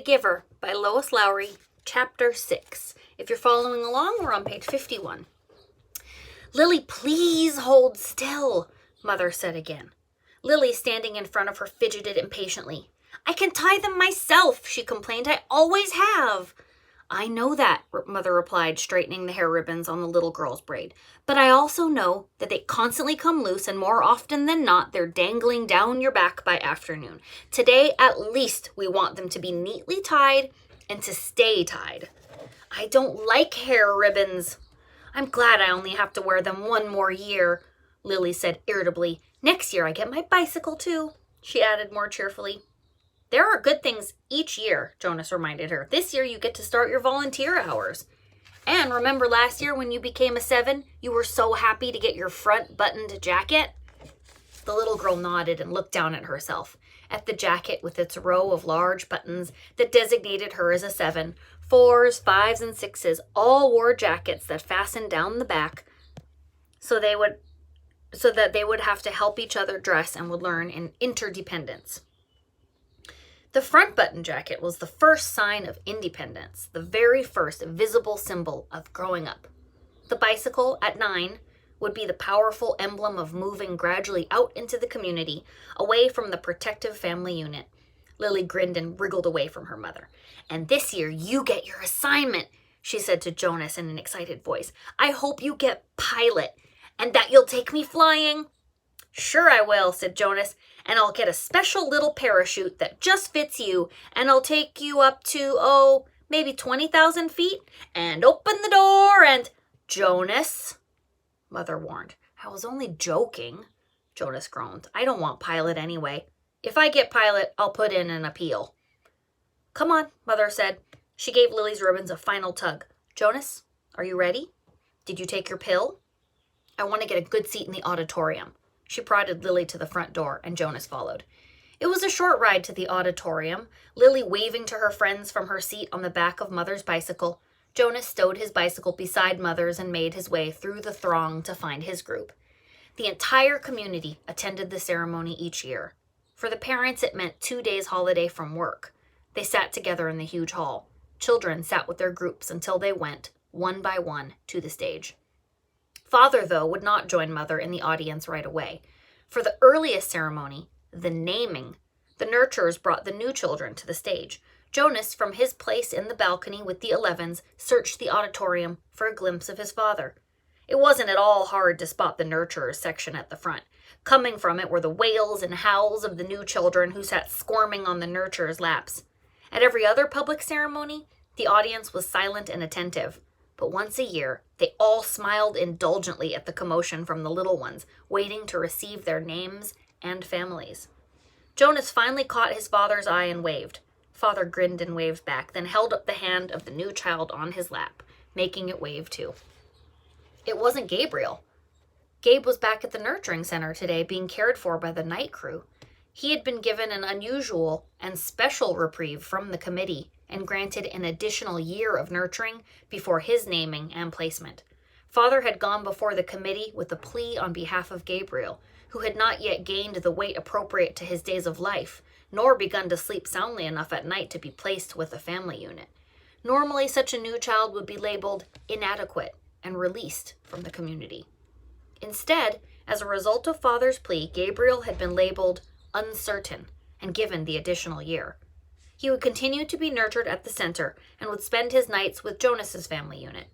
Giver by Lois Lowry, Chapter 6. If you're following along, we're on page 51. Lily, please hold still, Mother said again. Lily, standing in front of her, fidgeted impatiently. I can tie them myself, she complained. I always have. I know that, Mother replied, straightening the hair ribbons on the little girl's braid. But I also know that they constantly come loose, and more often than not, they're dangling down your back by afternoon. Today, at least, we want them to be neatly tied and to stay tied. I don't like hair ribbons. I'm glad I only have to wear them one more year, Lily said irritably. Next year I get my bicycle too, she added more cheerfully. There are good things each year, Jonas reminded her. This year you get to start your volunteer hours. And remember last year when you became a 7, you were so happy to get your front buttoned jacket? The little girl nodded and looked down at herself, at the jacket with its row of large buttons that designated her as a 7. 4s, 5s, and 6s all wore jackets that fastened down the back so that they would have to help each other dress and would learn in interdependence. The front button jacket was the first sign of independence, the very first visible symbol of growing up. The bicycle, at 9, would be the powerful emblem of moving gradually out into the community, away from the protective family unit. Lily grinned and wriggled away from her mother. And this year you get your assignment, she said to Jonas in an excited voice. I hope you get pilot, and that you'll take me flying. Sure I will, said Jonas, and I'll get a special little parachute that just fits you, and I'll take you up to, maybe 20,000 feet, and open the door and... Jonas, Mother warned. I was only joking, Jonas groaned. I don't want pilot anyway. If I get pilot, I'll put in an appeal. Come on, Mother said. She gave Lily's ribbons a final tug. Jonas, are you ready? Did you take your pill? I want to get a good seat in the auditorium. She prodded Lily to the front door, and Jonas followed. It was a short ride to the auditorium, Lily waving to her friends from her seat on the back of Mother's bicycle. Jonas stowed his bicycle beside Mother's and made his way through the throng to find his group. The entire community attended the ceremony each year. For the parents, it meant 2 days holiday from work. They sat together in the huge hall. Children sat with their groups until they went, one by one, to the stage. Father, though, would not join Mother in the audience right away. For the earliest ceremony, the naming, the nurturers brought the new children to the stage. Jonas, from his place in the balcony with the 11s, searched the auditorium for a glimpse of his father. It wasn't at all hard to spot the nurturers section at the front. Coming from it were the wails and howls of the new children who sat squirming on the nurturers' laps. At every other public ceremony, the audience was silent and attentive. But once a year, they all smiled indulgently at the commotion from the little ones, waiting to receive their names and families. Jonas finally caught his father's eye and waved. Father grinned and waved back, then held up the hand of the new child on his lap, making it wave too. It wasn't Gabriel. Gabe was back at the nurturing center today, being cared for by the night crew. He had been given an unusual and special reprieve from the committee and granted an additional year of nurturing before his naming and placement. Father had gone before the committee with a plea on behalf of Gabriel, who had not yet gained the weight appropriate to his days of life, nor begun to sleep soundly enough at night to be placed with a family unit. Normally, such a new child would be labeled inadequate and released from the community. Instead, as a result of Father's plea, Gabriel had been labeled uncertain and given the additional year. He would continue to be nurtured at the center and would spend his nights with Jonas's family unit.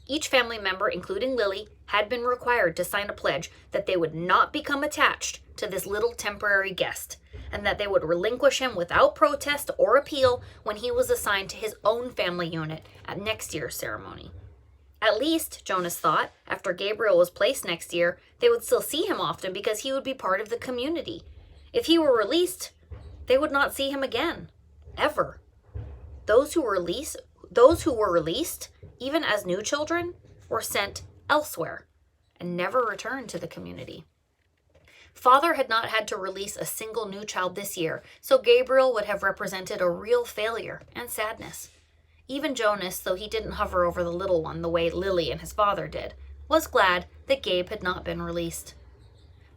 Each family member, including Lily, had been required to sign a pledge that they would not become attached to this little temporary guest, and that they would relinquish him without protest or appeal when he was assigned to his own family unit at next year's ceremony. At least, Jonas thought, after Gabriel was placed next year, they would still see him often because he would be part of the community. If he were released, they would not see him again. Ever. Those who were released, even as new children, were sent elsewhere and never returned to the community. Father had not had to release a single new child this year, so Gabriel would have represented a real failure and sadness. Even Jonas, though he didn't hover over the little one the way Lily and his father did, was glad that Gabe had not been released.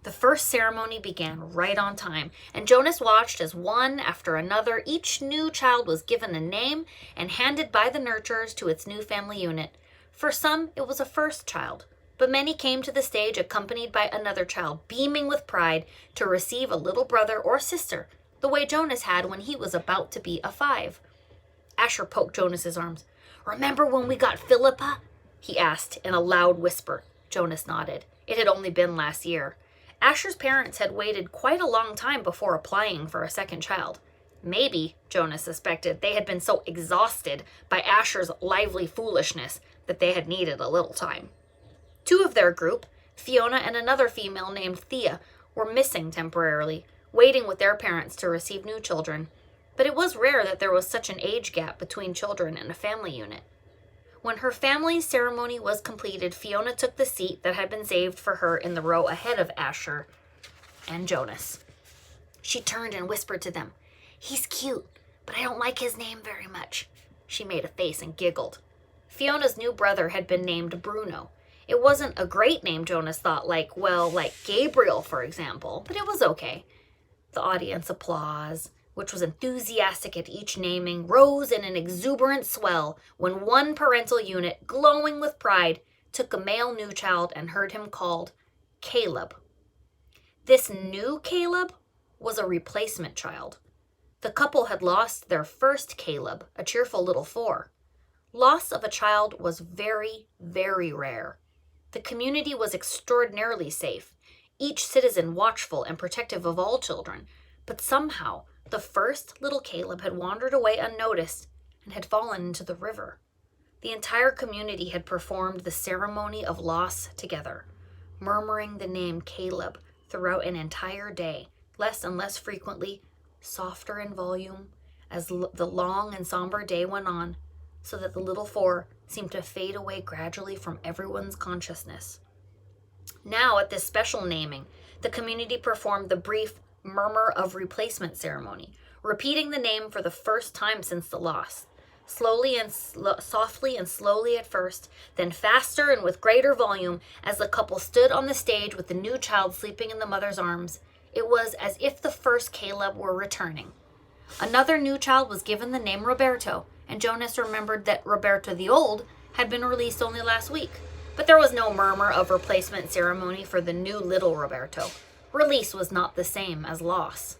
The first ceremony began right on time, and Jonas watched as one after another each new child was given a name and handed by the nurturers to its new family unit. For some, it was a first child, but many came to the stage accompanied by another child, beaming with pride to receive a little brother or sister, the way Jonas had when he was about to be a 5. Asher poked Jonas's arms. "Remember when we got Philippa?" he asked in a loud whisper. Jonas nodded. It had only been last year. Asher's parents had waited quite a long time before applying for a second child. Maybe, Jonas suspected, they had been so exhausted by Asher's lively foolishness that they had needed a little time. 2 of their group, Fiona and another female named Thea, were missing temporarily, waiting with their parents to receive new children. But it was rare that there was such an age gap between children in a family unit. When her family's ceremony was completed, Fiona took the seat that had been saved for her in the row ahead of Asher and Jonas. She turned and whispered to them, "He's cute, but I don't like his name very much." She made a face and giggled. Fiona's new brother had been named Bruno. It wasn't a great name, Jonas thought, like Gabriel, for example, but it was okay. The audience applause, which was enthusiastic at each naming, rose in an exuberant swell when one parental unit, glowing with pride, took a male new child and heard him called Caleb. This new Caleb was a replacement child. The couple had lost their first Caleb, a cheerful little 4. Loss of a child was very, very rare. The community was extraordinarily safe, each citizen watchful and protective of all children, but somehow the first little Caleb had wandered away unnoticed and had fallen into the river. The entire community had performed the ceremony of loss together, murmuring the name Caleb throughout an entire day, less and less frequently, softer in volume, as the long and somber day went on, so that the little 4 seemed to fade away gradually from everyone's consciousness. Now, at this special naming, the community performed the brief murmur of replacement ceremony, repeating the name for the first time since the loss. Slowly and softly and slowly at first, then faster and with greater volume as the couple stood on the stage with the new child sleeping in the mother's arms. It was as if the first Caleb were returning. Another new child was given the name Roberto, and Jonas remembered that Roberto the Old had been released only last week. But there was no murmur of replacement ceremony for the new little Roberto. Release was not the same as loss.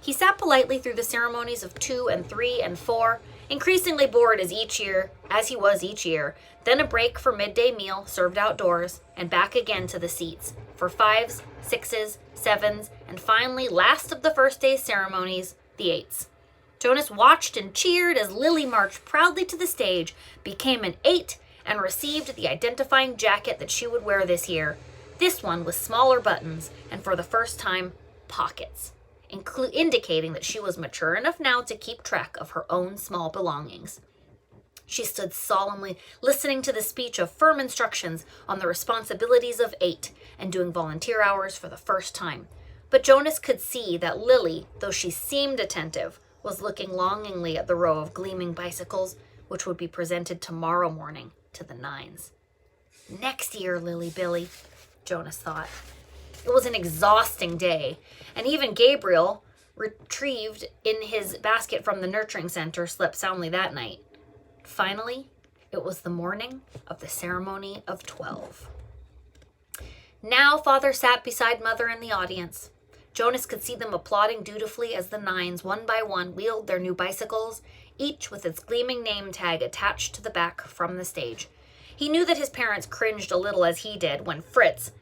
He sat politely through the ceremonies of 2 and 3 and 4, increasingly bored as he was each year, then a break for midday meal served outdoors, and back again to the seats for 5s, 6s, 7s, and finally, last of the first day's ceremonies, the 8s. Jonas watched and cheered as Lily marched proudly to the stage, became an 8, and received the identifying jacket that she would wear this year. This one with smaller buttons and, for the first time, pockets, indicating that she was mature enough now to keep track of her own small belongings. She stood solemnly listening to the speech of firm instructions on the responsibilities of 8 and doing volunteer hours for the first time. But Jonas could see that Lily, though she seemed attentive, was looking longingly at the row of gleaming bicycles, which would be presented tomorrow morning to the 9s. Next year, Lily Billy, Jonas thought. It was an exhausting day, and even Gabriel, retrieved in his basket from the nurturing center, slept soundly that night. Finally, it was the morning of the ceremony of 12. Now Father sat beside Mother in the audience. Jonas could see them applauding dutifully as the 9s, one by one, wheeled their new bicycles, each with its gleaming name tag attached to the back from the stage. He knew that his parents cringed a little as he did when Fritz,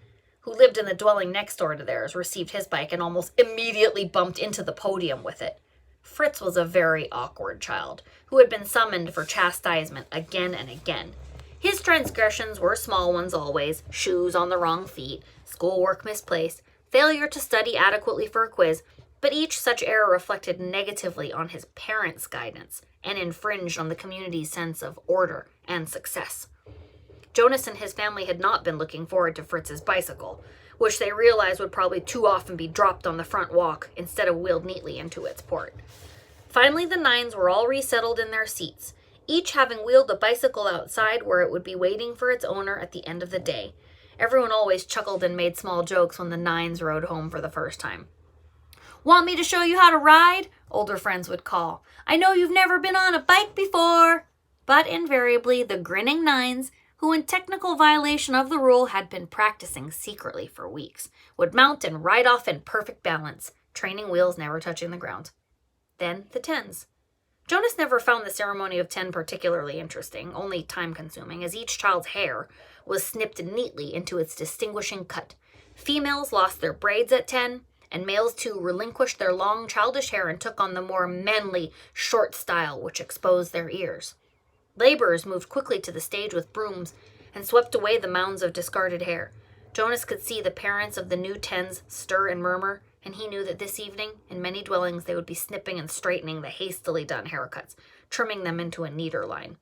who lived in the dwelling next door to theirs, received his bike and almost immediately bumped into the podium with it. Fritz was a very awkward child who had been summoned for chastisement again and again. His transgressions were small ones always: shoes on the wrong feet, schoolwork misplaced, failure to study adequately for a quiz, but each such error reflected negatively on his parents' guidance and infringed on the community's sense of order and success. Jonas and his family had not been looking forward to Fritz's bicycle, which they realized would probably too often be dropped on the front walk instead of wheeled neatly into its port. Finally, the 9s were all resettled in their seats, each having wheeled the bicycle outside where it would be waiting for its owner at the end of the day. Everyone always chuckled and made small jokes when the nines rode home for the first time. "Want me to show you how to ride?" older friends would call. "I know you've never been on a bike before." But invariably, the grinning nines, who in technical violation of the rule had been practicing secretly for weeks, would mount and ride off in perfect balance, training wheels never touching the ground. Then the tens. Jonas never found the ceremony of 10 particularly interesting, only time-consuming, as each child's hair was snipped neatly into its distinguishing cut. Females lost their braids at 10, and males too relinquished their long childish hair and took on the more manly short style which exposed their ears. Laborers moved quickly to the stage with brooms and swept away the mounds of discarded hair. Jonas could see the parents of the new tens stir and murmur, and he knew that this evening, in many dwellings, they would be snipping and straightening the hastily done haircuts, trimming them into a neater line.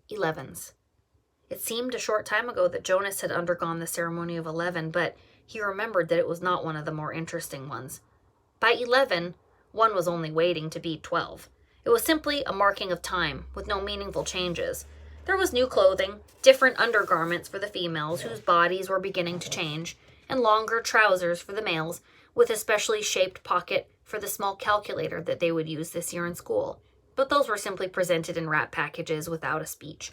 11s. It seemed a short time ago that Jonas had undergone the ceremony of 11, but he remembered that it was not one of the more interesting ones. By 11, one was only waiting to be 12. It was simply a marking of time, with no meaningful changes. There was new clothing, different undergarments for the females, whose bodies were beginning to change, and longer trousers for the males, with a specially shaped pocket for the small calculator that they would use this year in school. But those were simply presented in wrap packages without a speech.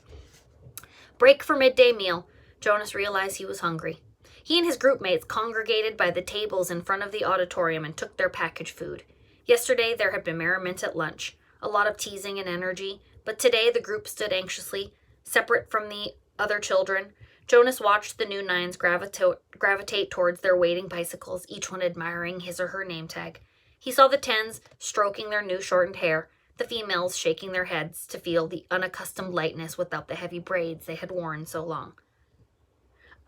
Break for midday meal. Jonas realized he was hungry. He and his group mates congregated by the tables in front of the auditorium and took their packaged food. Yesterday there had been merriment at lunch, a lot of teasing and energy, but today the group stood anxiously, separate from the other children. Jonas watched the new nines gravitate towards their waiting bicycles, each one admiring his or her name tag. He saw the tens stroking their new shortened hair, the females shaking their heads to feel the unaccustomed lightness without the heavy braids they had worn so long.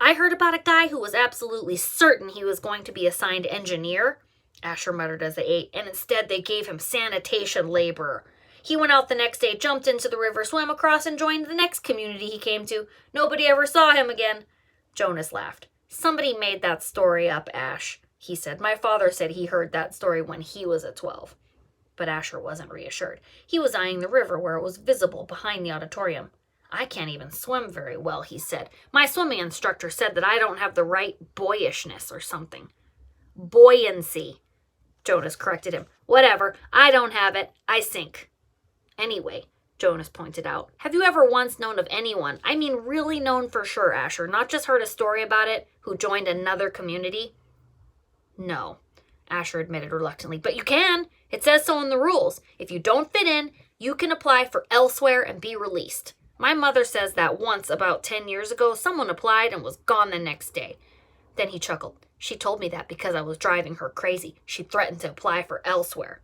"I heard about a guy who was absolutely certain he was going to be assigned engineer," Asher muttered as they ate, "and instead they gave him sanitation laborer. He went out the next day, jumped into the river, swam across, and joined the next community he came to. Nobody ever saw him again." Jonas laughed. "Somebody made that story up, Ash," he said. "My father said he heard that story when he was at 12. But Asher wasn't reassured. He was eyeing the river where it was visible behind the auditorium. "I can't even swim very well," he said. "My swimming instructor said that I don't have the right boyishness or something." "Buoyancy," Jonas corrected him. "Whatever, I don't have it. I sink." "Anyway," Jonas pointed out, "have you ever once known of anyone, I mean really known for sure, Asher, not just heard a story about it, who joined another community?" "No," Asher admitted reluctantly, "but you can. It says so in the rules. If you don't fit in, you can apply for elsewhere and be released. My mother says that once, about 10 years ago, someone applied and was gone the next day." Then he chuckled. "She told me that because I was driving her crazy. She threatened to apply for elsewhere."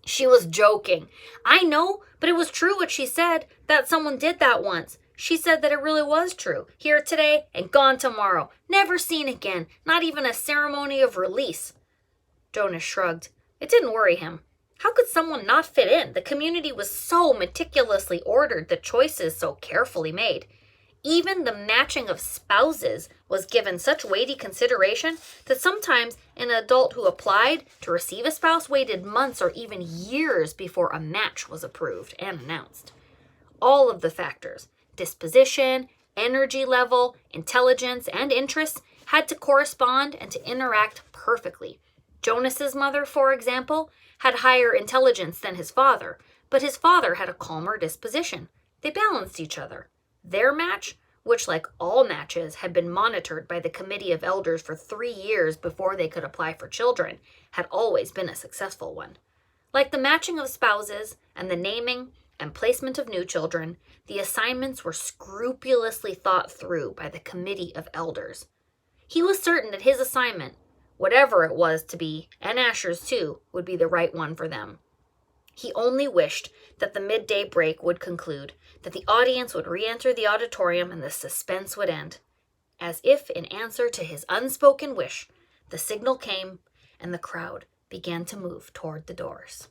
"She was joking." "I know, but it was true what she said, that someone did that once. She said that it really was true. Here today and gone tomorrow. Never seen again. Not even a ceremony of release." Jonas shrugged. It didn't worry him. How could someone not fit in? The community was so meticulously ordered, the choices so carefully made. Even the matching of spouses was given such weighty consideration that sometimes an adult who applied to receive a spouse waited months or even years before a match was approved and announced. All of the factors, disposition, energy level, intelligence, and interests, had to correspond and to interact perfectly. Jonas's mother, for example, had higher intelligence than his father, but his father had a calmer disposition. They balanced each other. Their match, which like all matches had been monitored by the committee of elders for 3 years before they could apply for children, had always been a successful one. Like the matching of spouses and the naming and placement of new children, the assignments were scrupulously thought through by the committee of elders. He was certain that his assignment, whatever it was to be, and Asher's too, would be the right one for them. He only wished that the midday break would conclude, that the audience would re-enter the auditorium and the suspense would end. As if in answer to his unspoken wish, the signal came and the crowd began to move toward the doors.